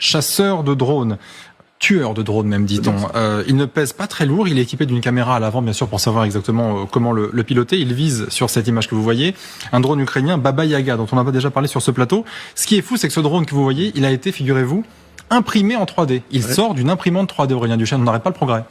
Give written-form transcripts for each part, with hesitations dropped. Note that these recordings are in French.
chasseur de drones. Tueur de drones même, dit-on. Il ne pèse pas très lourd, il est équipé d'une caméra à l'avant, bien sûr, pour savoir exactement comment le piloter. Il vise sur cette image que vous voyez un drone ukrainien Baba Yaga, dont on a déjà parlé sur ce plateau. Ce qui est fou, c'est que ce drone que vous voyez, il a été, figurez-vous, imprimé en 3D. Il sort d'une imprimante 3D, Aurélien Duchesne, on n'arrête pas le progrès.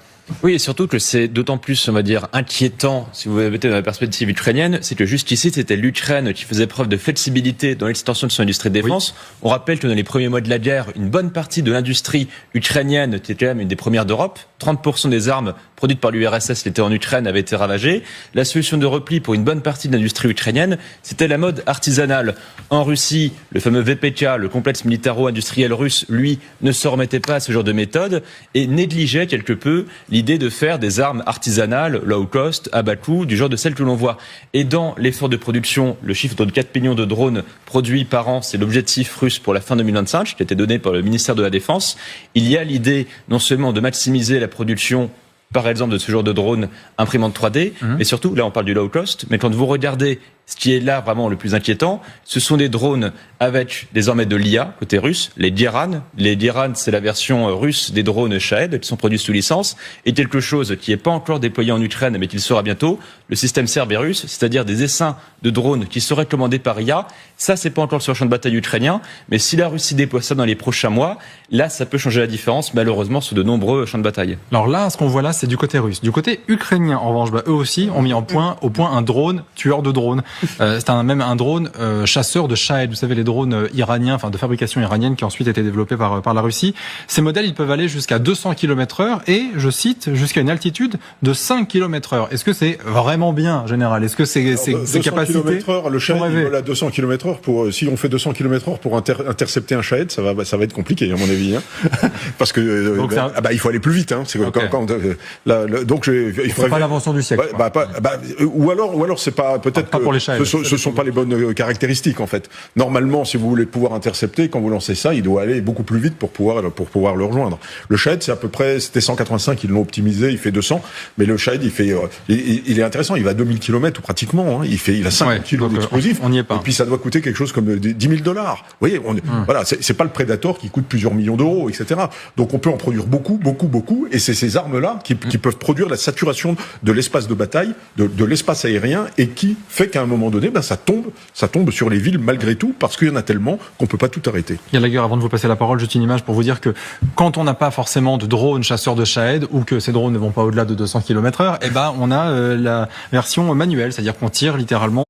Oui, et surtout que c'est d'autant plus, on va dire, inquiétant, si vous mettez dans la perspective ukrainienne, c'est que jusqu'ici, c'était l'Ukraine qui faisait preuve de flexibilité dans l'extension de son industrie de défense. Oui. On rappelle que dans les premiers mois de la guerre, une bonne partie de l'industrie ukrainienne était quand même une des premières d'Europe. 30% des armes produites par l'URSS l'étaient en Ukraine, avaient été ravagées. La solution de repli pour une bonne partie de l'industrie ukrainienne, c'était la mode artisanale. En Russie, le fameux VPK, le complexe militaro-industriel russe, lui, ne se remettait pas à ce genre de méthode et négligeait quelque peu l'idée de faire des armes artisanales, low cost, à bas coût, du genre de celles que l'on voit. Et dans l'effort de production, le chiffre de 4 millions de drones produits par an, c'est l'objectif russe pour la fin 2025, qui a été donné par le ministère de la Défense. Il y a l'idée non seulement de maximiser la production, par exemple, de ce genre de drone imprimante 3D, mais surtout, là on parle du low cost, mais quand vous regardez ce qui est là vraiment le plus inquiétant, ce sont des drones avec désormais de l'IA côté russe, les Diran. Les Diran, c'est la version russe des drones Shahed qui sont produits sous licence, et quelque chose qui n'est pas encore déployé en Ukraine, mais qui le sera bientôt, le système Cerberus, c'est-à-dire des essaims de drones qui seraient commandés par IA. Ça, c'est pas encore sur le champ de bataille ukrainien, mais si la Russie déploie ça dans les prochains mois, là, ça peut changer la différence, malheureusement, sur de nombreux champs de bataille. Alors là, ce qu'on voit là, c'est du côté russe. Du côté ukrainien, en revanche, eux aussi ont mis au point un drone tueur de drones. C'est même un drone chasseur de Shahed, vous savez, les drones iraniens, enfin de fabrication iranienne, qui a ensuite été développés par la Russie. Ces modèles, ils peuvent aller jusqu'à 200 km/h et, je cite, jusqu'à une altitude de 5 km/h. Est-ce que c'est vraiment bien, général? Est-ce que ces capacités... 200 km/h, le Shahed, il vole à 200 km/h pour, si on fait 200 km/h pour intercepter un Shahed, ça va être compliqué, à mon avis, hein. Parce que, il faut aller plus vite, hein. C'est okay. Donc, il faudrait pas l'invention du siècle. Ou alors, c'est pas, peut-être pas pour les Shahed. Ce sont pas les bonnes caractéristiques, en fait. Normalement, si vous voulez pouvoir intercepter, quand vous lancez ça, il doit aller beaucoup plus vite pour pouvoir le rejoindre. Le Shahed, c'est à peu près, c'était 185, ils l'ont optimisé, il fait 200, mais le Shahed, il est intéressant, il va à 2000 km ou pratiquement, hein. Il a 50 kilos d'explosifs. On n'y est pas. Et puis ça doit coûter quelque chose comme 10 000 $. Vous voyez, voilà, c'est pas le Predator qui coûte plusieurs millions d'euros, etc. Donc on peut en produire beaucoup, et c'est ces armes-là qui peuvent produire la saturation de l'espace de bataille, de l'espace aérien, et qui fait qu'à un moment donné, ça tombe sur les villes malgré tout, parce qu'il y en a tellement qu'on peut pas tout arrêter. Gallagher, avant de vous passer la parole, juste une image pour vous dire que quand on n'a pas forcément de drone chasseur de Shahed, ou que ces drones ne vont pas au-delà de 200 km/h, on a la version manuelle, c'est-à-dire qu'on tire littéralement